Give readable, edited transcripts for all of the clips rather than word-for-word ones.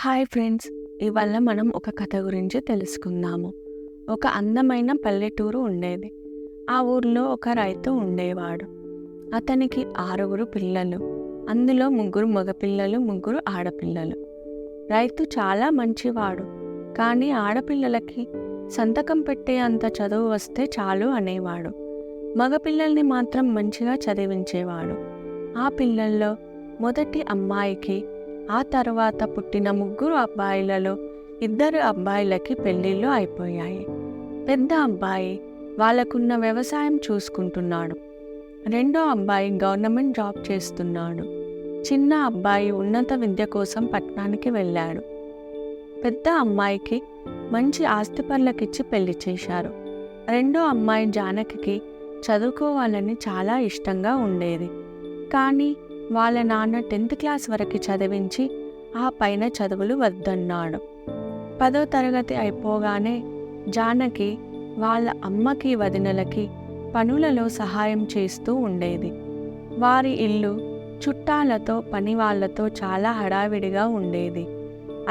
Hi friends, ఇవాళ మనం ఒక కథ గురించి తెలుసుకుందాము. ఒక అందమైన పల్లెటూరు ఉండేది. ఆ ఊర్లో ఒక రైతు ఉండేవాడు. అతనికి 6 పిల్లలు. అందులో 3 మగపిల్లలు, 3 ఆడపిల్లలు. రైతు చాలా మంచివాడు. కానీ ఆడపిల్లలకి సంతకం పెట్టే అంత చదువు వస్తే చాలు అనేవాడు. మగపిల్లల్ని మాత్రం మంచిగా చదివించేవాడు. ఆ పిల్లల్లో మొదటి అమ్మాయికి, ఆ తర్వాత పుట్టిన 3 అబ్బాయిలలో 2 అబ్బాయిలకి పెళ్ళిళ్ళు అయిపోయాయి. పెద్ద అబ్బాయి వాళ్ళకున్న వ్యవసాయం చూసుకుంటున్నాడు. రెండో అబ్బాయి గవర్నమెంట్ జాబ్ చేస్తున్నాడు. చిన్న అబ్బాయి ఉన్నత విద్య కోసం పట్టణానికి వెళ్ళాడు. పెద్ద అమ్మాయికి మంచి ఆస్తిపరులకిచ్చి పెళ్లి చేశారు. రెండో అమ్మాయి జానకికి చదువుకోవాలని చాలా ఇష్టంగా ఉండేది. కానీ వాళ్ళ నాన్న 10th క్లాస్ వరకు చదివించి ఆ పైన చదువులు వద్దన్నాడు. 10వ తరగతి అయిపోగానే జానకి వాళ్ళ అమ్మకి, వదినలకి పనులలో సహాయం చేస్తూ ఉండేది. వారి ఇల్లు చుట్టాలతో, పని వాళ్ళతో చాలా హడావిడిగా ఉండేది.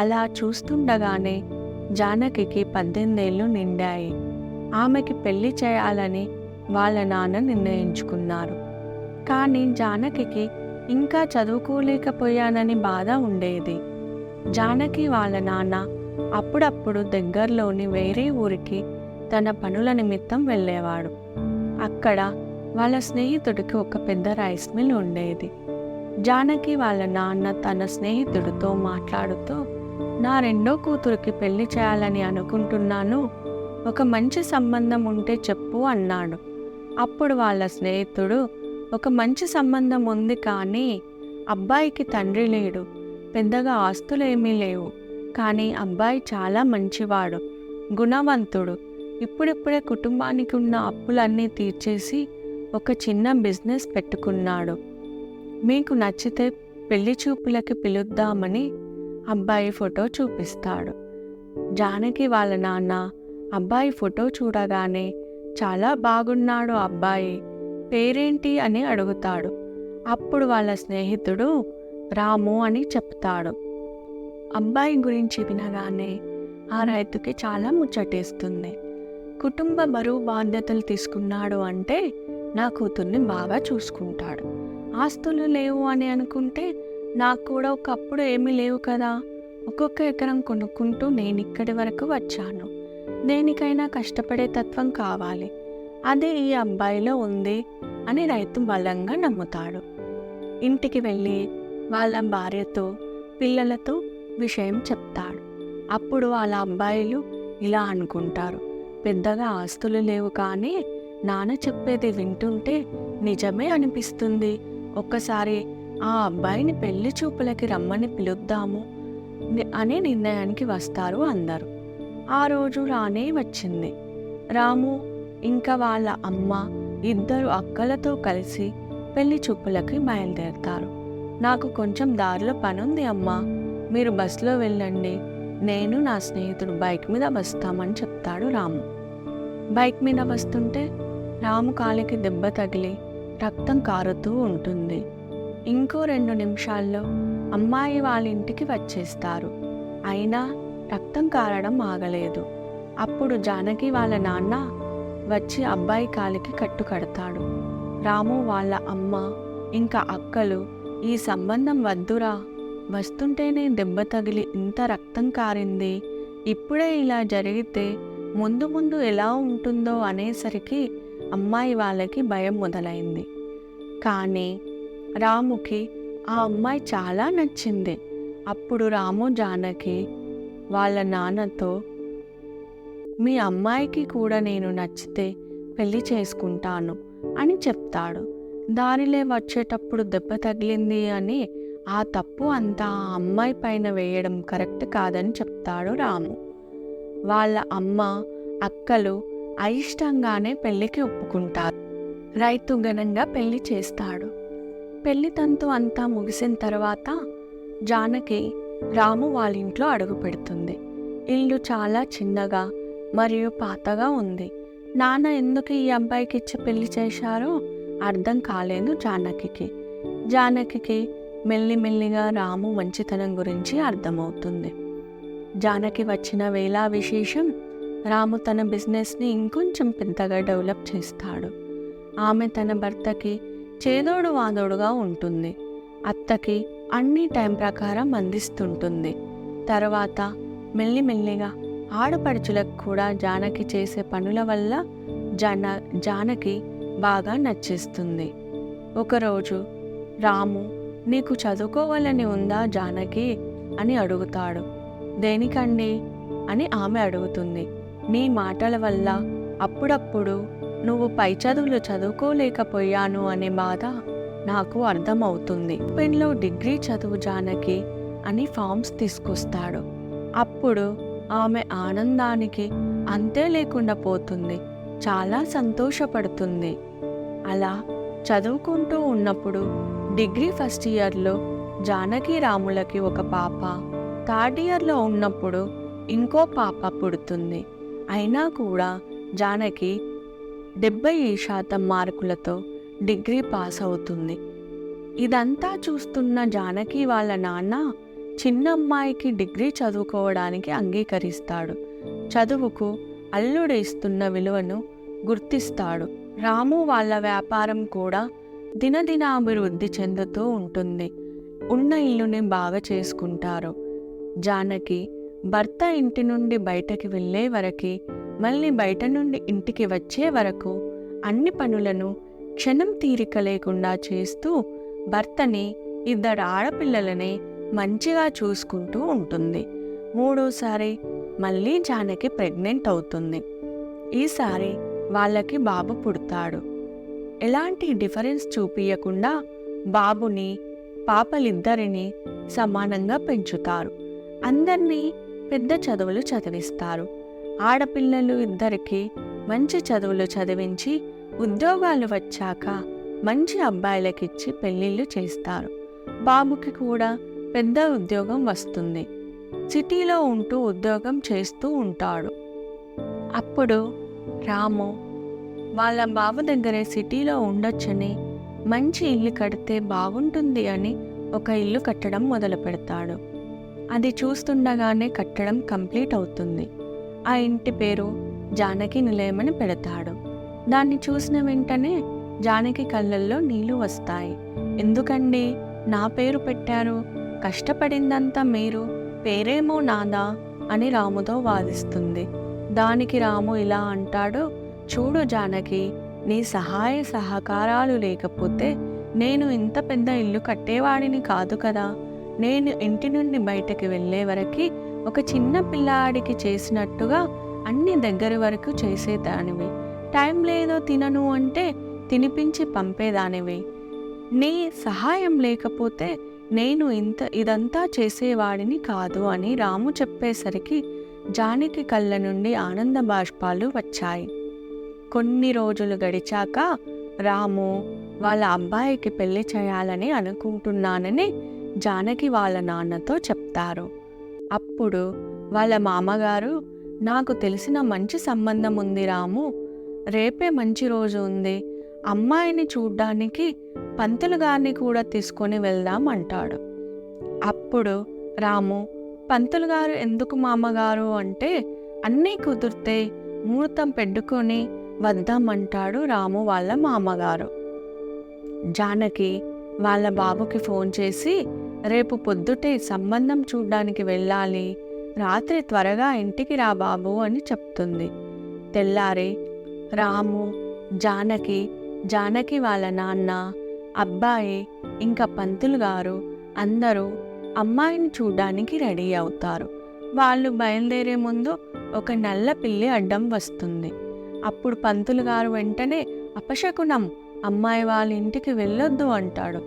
అలా చూస్తుండగానే జానకికి 18 ఏళ్ళు నిండాయి. ఆమెకి పెళ్లి చేయాలని వాళ్ళ నాన్న నిర్ణయించుకున్నారు. కానీ జానకికి ఇంకా చదువుకోలేకపోయానని బాధ ఉండేది. జానకి వాళ్ళ నాన్న అప్పుడప్పుడు దగ్గరలోని వేరే ఊరికి తన పనుల నిమిత్తం వెళ్ళేవాడు. అక్కడ వాళ్ళ స్నేహితుడికి ఒక పెద్ద రైస్ మిల్ ఉండేది. జానకి వాళ్ళ నాన్న తన స్నేహితుడితో మాట్లాడుతూ, నా రెండో కూతురికి పెళ్లి చేయాలని అనుకుంటున్నాను, ఒక మంచి సంబంధం ఉంటే చెప్పు అన్నాడు. అప్పుడు వాళ్ళ స్నేహితుడు, ఒక మంచి సంబంధం ఉంది, కానీ అబ్బాయికి తండ్రి లేడు, పెద్దగా ఆస్తులేమీ లేవు, కానీ అబ్బాయి చాలా మంచివాడు, గుణవంతుడు, ఇప్పుడిప్పుడే కుటుంబానికి ఉన్న అప్పులన్నీ తీర్చేసి ఒక చిన్న బిజినెస్ పెట్టుకున్నాడు. మీకు నచ్చితే పెళ్లి చూపులకి పిలుద్దామని అబ్బాయి ఫోటో చూపిస్తాడు. జానకి వాళ్ళ నాన్న అబ్బాయి ఫోటో చూడగానే, చాలా బాగున్నాడు అబ్బాయి, పేరేంటి అని అడుగుతాడు. అప్పుడు వాళ్ళ స్నేహితుడు రాము అని చెప్తాడు. అబ్బాయి గురించి వినగానే ఆ రైతుకి చాలా ముచ్చటేస్తుంది. కుటుంబ బరువు బాధ్యతలు తీసుకున్నాడు అంటే నా కూతుర్ని బాగా చూసుకుంటాడు. ఆస్తులు లేవు అని అనుకుంటే నాకు కూడా ఒకప్పుడు ఏమీ లేవు కదా, ఒక్కొక్క ఎకరం కొనుక్కుంటూ నేను ఇక్కడి వరకు వచ్చాను. దేనికైనా కష్టపడే తత్వం కావాలి, అదే ఈ అబ్బాయిలో ఉంది అని రైతు బలంగా నమ్ముతాడు. ఇంటికి వెళ్ళి వాళ్ళ భార్యతో, పిల్లలతో విషయం చెప్తాడు. అప్పుడు వాళ్ళ అబ్బాయిలు ఇలా అనుకుంటారు, పెద్దగా ఆస్తులు లేవు, కానీ నాన్న చెప్పేది వింటుంటే నిజమే అనిపిస్తుంది, ఒక్కసారి ఆ అబ్బాయిని పెళ్లి చూపులకి రమ్మని పిలుద్దాము అనే నిర్ణయానికి వస్తారు అందరూ. ఆ రోజు రానే వచ్చింది. రాము ఇంకా వాళ్ళ అమ్మ 2 అక్కలతో కలిసి పెళ్లి చూపులకి బయలుదేరుతారు. నాకు కొంచెం దారిలో పనుంది అమ్మా, మీరు బస్సులో వెళ్ళండి, నేను నా స్నేహితుడు బైక్ మీద వస్తామని చెప్తాడు రాము. బైక్ మీద వస్తుంటే రాము కాలికి దెబ్బ తగిలి రక్తం కారుతూ ఉంటుంది. ఇంకో 2 నిమిషాల్లో అమ్మాయి వాళ్ళ ఇంటికి వచ్చేస్తారు. అయినా రక్తం కారడం ఆగలేదు. అప్పుడు జానకి వాళ్ళ నాన్న వచ్చి అబ్బాయి కాలికి కట్టు కడతాడు. రాము వాళ్ళ అమ్మ ఇంకా అక్కలు, ఈ సంబంధం వద్దురా, వస్తుంటేనే దెబ్బ తగిలి ఇంత రక్తం కారింది, ఇప్పుడే ఇలా జరిగితే ముందు ముందు ఎలా ఉంటుందో అనేసరికి అమ్మాయి వాళ్ళకి భయం మొదలైంది. కానీ రాముకి ఆ అమ్మాయి చాలా నచ్చింది. అప్పుడు రాము జానకి వాళ్ళ నాన్నతో, మీ అమ్మాయికి కూడా నేను నచ్చితే పెళ్లి చేసుకుంటాను అని చెప్తాడు. దారిలో వచ్చేటప్పుడు దెబ్బ తగిలింది అని ఆ తప్పు అంతా ఆ అమ్మాయి పైన వేయడం కరెక్ట్ కాదని చెప్తాడు రాము. వాళ్ళ అమ్మ, అక్కలు అయిష్టంగానే పెళ్లికి ఒప్పుకుంటారు. రైతు ఘనంగా పెళ్లి చేస్తాడు. పెళ్లి తంతు అంతా ముగిసిన తర్వాత జానకి రాము వాళ్ళ ఇంట్లో అడుగు పెడుతుంది. ఇల్లు చాలా చిన్నగా మరియు పాతగా ఉంది. నాన్న ఎందుకు ఈ అబ్బాయికి ఇచ్చి పెళ్లి చేశారో అర్థం కాలేదు జానకి మెల్లిమెల్లిగా రాము మంచితనం గురించి అర్థమవుతుంది. జానకి వచ్చిన వేళ విశేషం, రాము తన బిజినెస్ని ఇంకొంచెం పెద్దగా డెవలప్ చేస్తాడు. ఆమె తన భర్తకి చేదోడు వాదోడుగా ఉంటుంది. అత్తకి అన్ని టైం ప్రకారం అందిస్తుంటుంది. తర్వాత మెల్లిమెల్లిగా ఆడపడుచులకు కూడా జానకి చేసే పనుల వల్ల జానకి బాగా నచ్చేస్తుంది. ఒకరోజు రాము, నీకు చదువుకోవాలని ఉందా జానకి అని అడుగుతాడు. దేనికండి అని ఆమె అడుగుతుంది. నీ మాటల వల్ల అప్పుడప్పుడు నువ్వు పై చదువులు చదువుకోలేకపోయాను అనే బాధ నాకు అర్థమవుతుంది. పెన్లో డిగ్రీ చదువు జానకి అని ఫామ్స్ తీసుకొస్తాడు. అప్పుడు ఆమె ఆనందానికి అంతే లేకుండా పోతుంది. చాలా సంతోషపడుతుంది. అలా చదువుకుంటూ ఉన్నప్పుడు డిగ్రీ ఫస్ట్ ఇయర్లో జానకి రాములకి ఒక పాప, థర్డ్ ఇయర్లో ఉన్నప్పుడు ఇంకో పాప పుడుతుంది. అయినా కూడా జానకి 70% మార్కులతో డిగ్రీ పాస్ అవుతుంది. ఇదంతా చూస్తున్న జానకి వాళ్ళ నాన్న చిన్న అమ్మాయికి డిగ్రీ చదువుకోవడానికి అంగీకరిస్తాడు. చదువుకు అల్లుడు ఇస్తున్న విలువను గుర్తిస్తాడు. రాము వాళ్ళ వ్యాపారం కూడా దినదిన అభివృద్ధి చెందుతూ ఉంటుంది. ఉన్న ఇల్లుని బాగా చేసుకుంటారు. జానకి భర్త ఇంటి నుండి బయటకి వెళ్ళే వరకు, మళ్ళీ బయట నుండి ఇంటికి వచ్చే వరకు అన్ని పనులను క్షణం తీరిక లేకుండా చేస్తూ భర్తని, 2 ఆడపిల్లలని మంచిగా చూసుకుంటూ ఉంటుంది. 3వసారి మళ్ళీ జానకి ప్రెగ్నెంట్ అవుతుంది. ఈసారి వాళ్ళకి బాబు పుడతాడు. ఎలాంటి డిఫరెన్స్ చూపించకుండా బాబుని, పాపలిద్దరిని సమానంగా పెంచుతారు. అందరినీ పెద్ద చదువులు చదివిస్తారు. ఆడపిల్లలు ఇద్దరికి మంచి చదువులు చదివించి ఉద్యోగాలు వచ్చాక మంచి అబ్బాయిలకిచ్చి పెళ్ళిళ్ళు చేస్తారు. బాబుకి కూడా పెద్ద ఉద్యోగం వస్తుంది. సిటీలో ఉంటూ ఉద్యోగం చేస్తూ ఉంటాడు. అప్పుడు రాము వాళ్ళ బాబు దగ్గరే సిటీలో ఉండొచ్చని, మంచి ఇల్లు కడితే బాగుంటుంది అని ఒక ఇల్లు కట్టడం మొదలు పెడతాడు. అది చూస్తుండగానే కట్టడం కంప్లీట్ అవుతుంది. ఆ ఇంటి పేరు జానకి నిలయమని పెడతాడు. దాన్ని చూసిన వెంటనే జానకి కళ్ళల్లో నీళ్లు వస్తాయి. ఎందుకండి నా పేరు పెట్టారు? కష్టపడిందంతా మీరు, పేరేమో నాదా అని రాముతో వాదిస్తుంది. దానికి రాము ఇలా అంటాడు, చూడు జానకి, నీ సహాయ సహకారాలు లేకపోతే నేను ఇంత పెద్ద ఇల్లు కట్టేవాడిని కాదు కదా. నేను ఇంటి నుండి బయటకు వెళ్ళే వరకు ఒక చిన్న పిల్లాడికి చేసినట్టుగా అన్ని దగ్గర వరకు చేసేదానివి. టైం లేదో తినను అంటే తినిపించి పంపేదానివి. నీ సహాయం లేకపోతే నేను ఇదంతా చేసేవాడిని కాదు అని రాము చెప్పేసరికి జానకి కళ్ళ నుండి ఆనంద బాష్పాలు వచ్చాయి. కొన్ని రోజులు గడిచాక రాము వాళ్ళ అబ్బాయికి పెళ్లి చేయాలని అనుకుంటున్నానని జానకి వాళ్ళ నాన్నతో చెప్తారు. అప్పుడు వాళ్ళ మామగారు, నాకు తెలిసిన మంచి సంబంధం ఉంది రాము, రేపే మంచి రోజు ఉంది, అమ్మాయిని చూడ్డానికి పంతులు గారిని కూడా తీసుకొని వెళ్దాం అంటాడు. అప్పుడు రాము, పంతులు గారు ఎందుకు మామగారు అంటే, అన్నీ కుదిరితే ముహూర్తం పెట్టుకొని వద్దామంటాడు రాము వాళ్ళ మామగారు. జానకి వాళ్ళ బాబుకి ఫోన్ చేసి, రేపు పొద్దుటే సంబంధం చూడ్డానికి వెళ్ళాలి, రాత్రి త్వరగా ఇంటికి రా బాబు అని చెప్తుంది. తెల్లారి రాము, జానకి వాళ్ళ నాన్న, అబ్బాయి ఇంకా పంతులు గారు అందరూ అమ్మాయిని చూడ్డానికి రెడీ అవుతారు. వాళ్ళు బయలుదేరే ముందు ఒక నల్ల పిల్లి అడ్డం వస్తుంది. అప్పుడు పంతులు గారు వెంటనే, అపశకునం, అమ్మాయి వాళ్ళ ఇంటికి వెళ్ళొద్దు అంటాడు.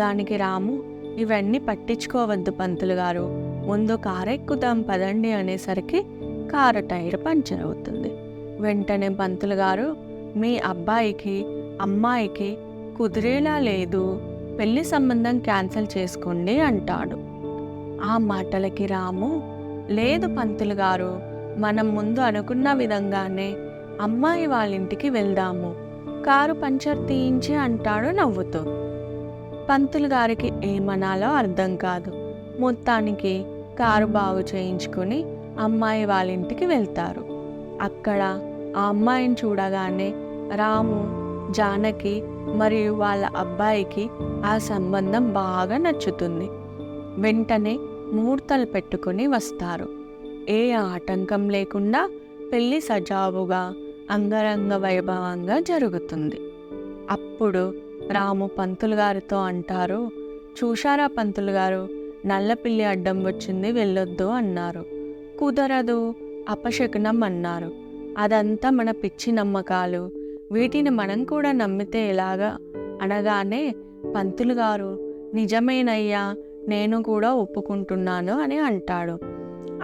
దానికి రాము, ఇవన్నీ పట్టించుకోవద్దు పంతులు గారు, ముందు కారెక్కుదాం పదండి అనేసరికి కారు టైర్ పంచర్ అవుతుంది. వెంటనే పంతులు గారు, మీ అబ్బాయికి అమ్మాయికి కుదిరేలా లేదు, పెళ్లి సంబంధం క్యాన్సిల్ చేసుకోండి అంటాడు. ఆ మాటలకి రాము, లేదు పంతులు గారు, మనం ముందు అనుకున్న విధంగానే అమ్మాయి వాళ్ళ ఇంటికి వెళ్దాము, కారు పంచర్ తీయించి అంటాడు నవ్వుతూ. పంతులు గారికి ఏమనాలో అర్థం కాదు. మొత్తానికి కారు బాగు చేయించుకొని అమ్మాయి వాళ్ళ ఇంటికి వెళ్తారు. అక్కడ ఆ అమ్మాయిని చూడగానే రాము, జానకి మరియు వాళ్ళ అబ్బాయికి ఆ సంబంధం బాగా నచ్చుతుంది. వెంటనే ముహూర్తాలు పెట్టుకొని వస్తారు. ఏ ఆటంకం లేకుండా పెళ్లి సజావుగా అంగరంగ వైభవంగా జరుగుతుంది. అప్పుడు రాము పంతులు గారితో అంటారు, చూశారా పంతులు గారు, నల్లపిల్లి అడ్డం వచ్చింది, వెళ్ళొద్దు అన్నారు. కుదరదు, అపశకునం అన్నారు. అదంతా మన పిచ్చి నమ్మకాలు, వీటిని మనం కూడా నమ్మితే ఎలాగా అనగానే పంతులు గారు, నిజమేనయ్యా, నేను కూడా ఒప్పుకుంటున్నాను అని అంటాడు.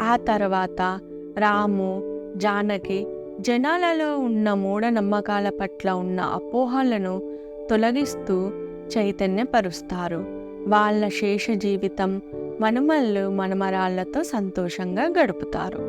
ఆ తర్వాత రాము, జానకి జనాలలో ఉన్న మూఢనమ్మకాల పట్ల ఉన్న అపోహలను తొలగిస్తూ చైతన్యపరుస్తారు. వాళ్ళ శేష జీవితం మనుమళ్ళు మనమరాళ్లతో సంతోషంగా గడుపుతారు.